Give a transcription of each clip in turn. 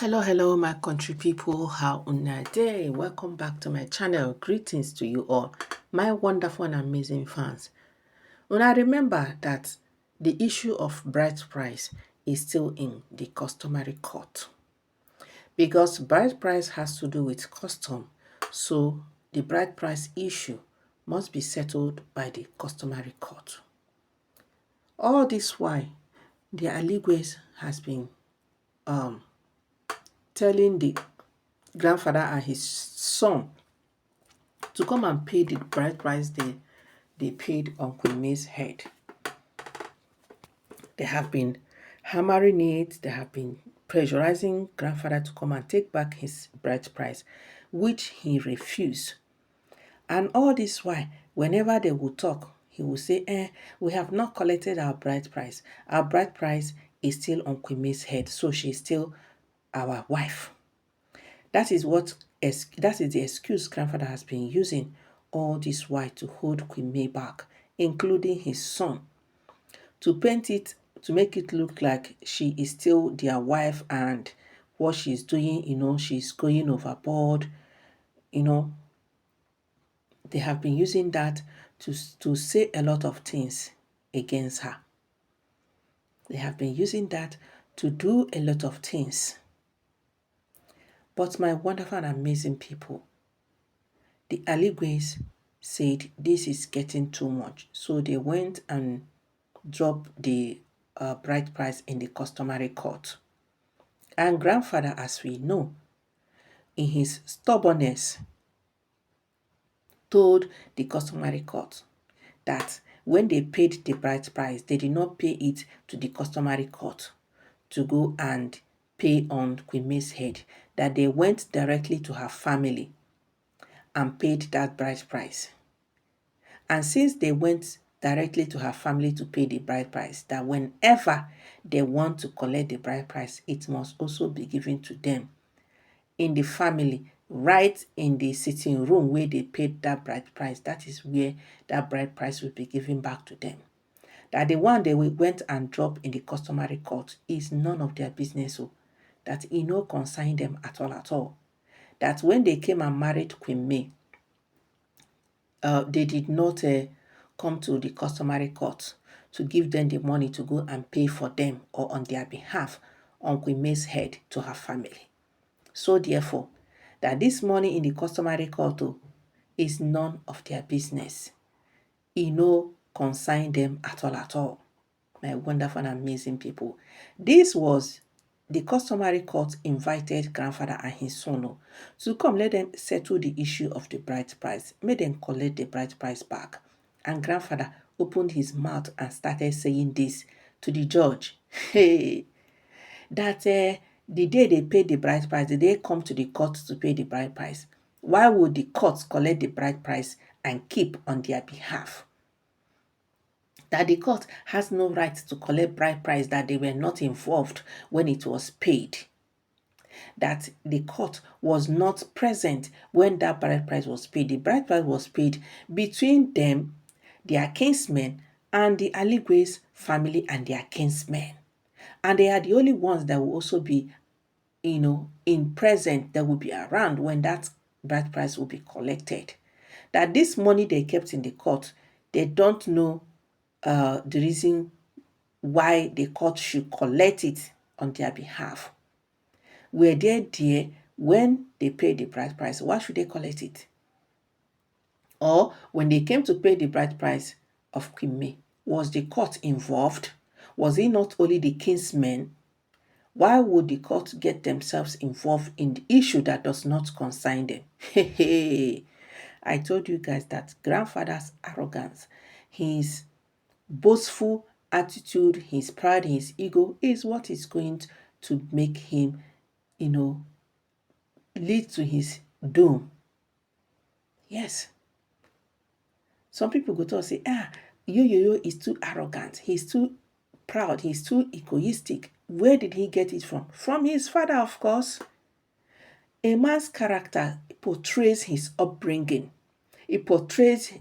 Hello, my country people. How una day? Welcome back to my channel. Greetings to you all, my wonderful and amazing fans. Una remember that the issue of bride price is still in the customary court because bride price has to do with custom. So the bride price issue must be settled by the customary court. All this while, the Aligwes has been telling the grandfather and his son to come and pay the bride price they paid on Queen May's head. They have been hammering it, they have been pressurizing grandfather to come and take back his bride price, which he refused. And all this while, whenever they will talk, he will say, we have not collected our bride price. Our bride price is still on Queen May's head, so she's still our wife. That is the excuse grandfather has been using all this while to hold Queen May back, including his son, to make it look like she is still their wife and what she's doing, she's going overboard. They have been using that to say a lot of things against her. They have been using that to do a lot of things. But my wonderful and amazing people, the Aligwes said this is getting too much. So they went and dropped the bride price in the customary court. And grandfather, as we know, in his stubbornness, told the customary court that when they paid the bride price, they did not pay it to the customary court to go and pay on Queen May's head, that they went directly to her family and paid that bride price. And since they went directly to her family to pay the bride price, that whenever they want to collect the bride price, it must also be given to them in the family, right in the sitting room where they paid that bride price. That is where that bride price will be given back to them. That the one they went and dropped in the customary court is none of their business. So that it no concern them at all. That when they came and married Queen May, they did not come to the customary court to give them the money to go and pay for them or on their behalf on Queen May's head to her family. So therefore, that this money in the customary court is none of their business. It no concern them at all. My wonderful and amazing people. This was the customary court invited grandfather and his son to come, let them settle the issue of the bride price, make them collect the bride price back. And grandfather opened his mouth and started saying this to the judge. Hey, that the day they paid the bride price, the day come to the court to pay the bride price, why would the court collect the bride price and keep on their behalf? That the court has no right to collect bride price that they were not involved when it was paid. That the court was not present when that bride price was paid. The bride price was paid between them, their kinsmen, and the Aligwes family and their kinsmen. And they are the only ones that will also be, in present, that will be around when that bride price will be collected. That this money they kept in the court, they don't know the reason why the court should collect it on their behalf. Were they there when they paid the bride price? Why should they collect it? Or when they came to pay the bride price of Queen May, was the court involved? Was it not only the kinsmen? Why would the court get themselves involved in the issue that does not concern them? Hey, I told you guys that grandfather's arrogance, his boastful attitude, his pride, his ego is what is going to make him, lead to his doom. Yes. Some people go to say, Yo is too arrogant. He's too proud. He's too egoistic. Where did he get it from? From his father, of course. A man's character portrays his upbringing. It portrays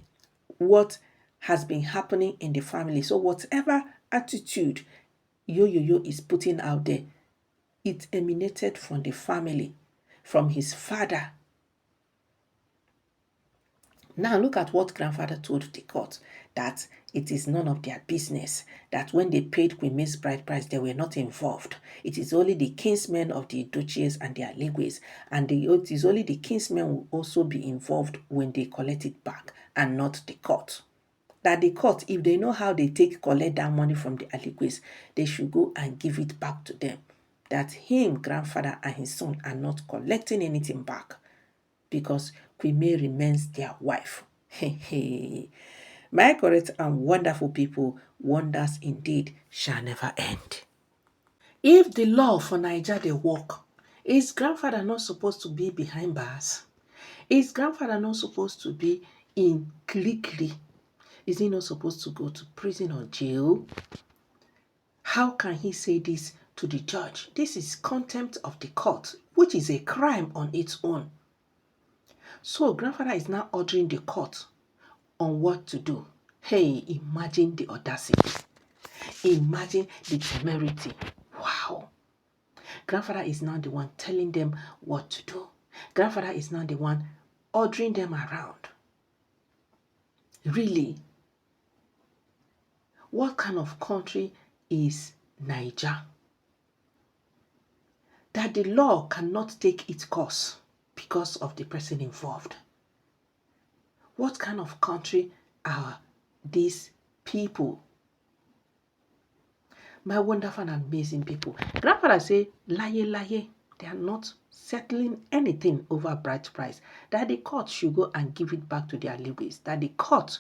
what has been happening in the family. So whatever attitude Yo is putting out there It emanated from the family, from his father. Now look at what grandfather told the court, that it is none of their business, that when they paid Queen May's bride price, they were not involved. It is only the kinsmen of the Edochies and their legacies, and it is only the kinsmen will also be involved when they collect it back, and not the court. That the court, if they know how they collect that money from the allegacies, they should go and give it back to them. That him, grandfather, and his son are not collecting anything back, because Queen May remains their wife. My correct and wonderful people, wonders indeed shall never end. If the law for Naija dey work, is grandfather not supposed to be behind bars? Is grandfather not supposed to be in clique? Is he not supposed to go to prison or jail? How can he say this to the judge? This is contempt of the court, which is a crime on its own. So grandfather is now ordering the court on what to do. Hey, imagine the audacity. Imagine the temerity. Wow. Grandfather is now the one telling them what to do. Grandfather is now the one ordering them around. Really? What kind of country is Niger? That the law cannot take its course because of the person involved. What kind of country are these people? My wonderful and amazing people. Grandfather say, lie. They are not settling anything over bride price. That the court should go and give it back to their legacies. That the court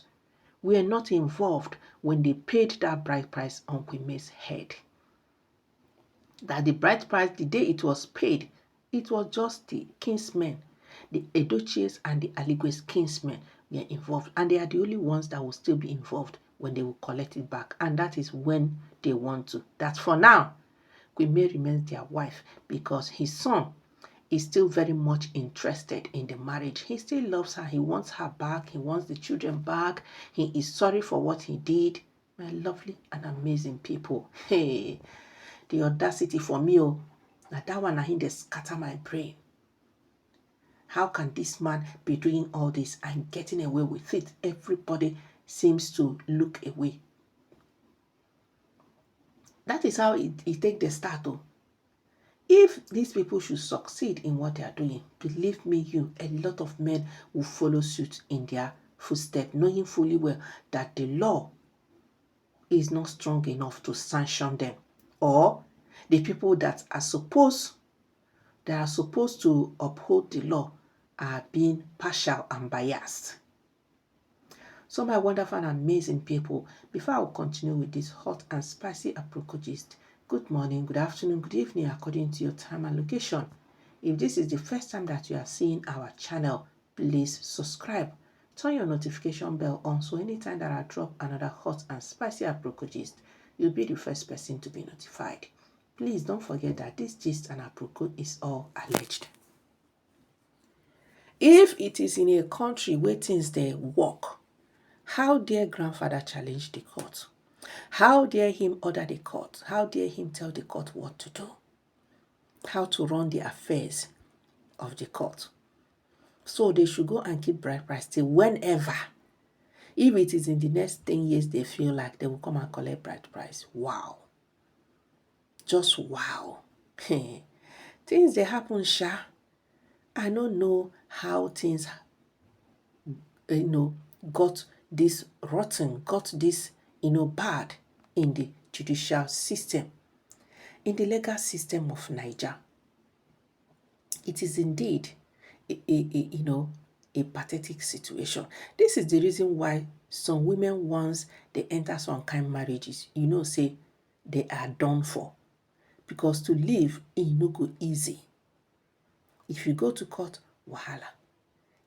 were not involved when they paid that bride price on Queen May's head. That the bride price, the day it was paid, it was just the kinsmen, the Edochies and the Aligwe's kinsmen were involved, and they are the only ones that will still be involved when they will collect it back, and that is when they want to. That for now, Queen May remains their wife because his son is still very much interested in the marriage. He still loves her. He wants her back. He wants the children back. He is sorry for what he did. My lovely and amazing people. Hey, the audacity for me, oh, now that one I think they scatter my brain. How can this man be doing all this and getting away with it? Everybody seems to look away. That is how it take the start. Oh. If these people should succeed in what they are doing, believe me, a lot of men will follow suit in their footsteps, knowing fully well that the law is not strong enough to sanction them, or the people that are supposed to uphold the law are being partial and biased. So my wonderful and amazing people, before I will continue with this hot and spicy aproko gist, good morning, good afternoon, good evening, according to your time and location. If this is the first time that you are seeing our channel, please subscribe. Turn your notification bell on so anytime that I drop another hot and spicy aproko gist, you'll be the first person to be notified. Please don't forget that this gist and aproko is all alleged. If it is in a country where things they work, how dare grandfather challenge the court? How dare him order the court? How dare him tell the court what to do? How to run the affairs of the court? So they should go and keep bride price till whenever. If it is in the next 10 years, they feel like they will come and collect bride price. Wow. Just wow. Things they happen, sha. I don't know how things, got this rotten, got this, bad in the judicial system, in the legal system of Niger. It is indeed a pathetic situation. This is the reason why some women, once they enter some kind of marriages, say they are done for. Because to live, no go easy. If you go to court, wahala.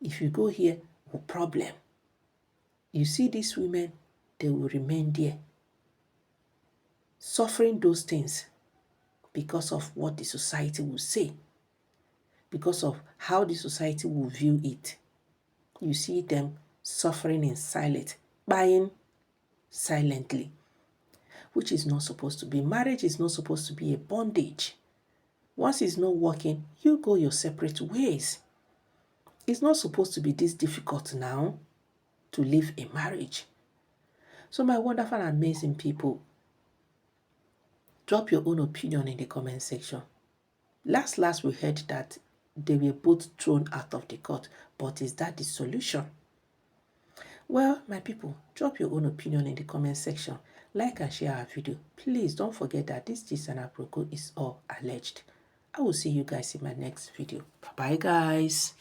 If you go here, problem. You see these women, they will remain there, suffering those things because of what the society will say, because of how the society will view it. You see them suffering in silence, buying silently, which is not supposed to be. Marriage is not supposed to be a bondage. Once it's not working, you go your separate ways. It's not supposed to be this difficult now to live a marriage. So my wonderful and amazing people, drop your own opinion in the comment section. Last we heard that they were both thrown out of the court, but is that the solution? Well, my people, drop your own opinion in the comment section. Like and share our video. Please don't forget that this gist and aproko is all alleged. I will see you guys in my next video. Bye bye, guys.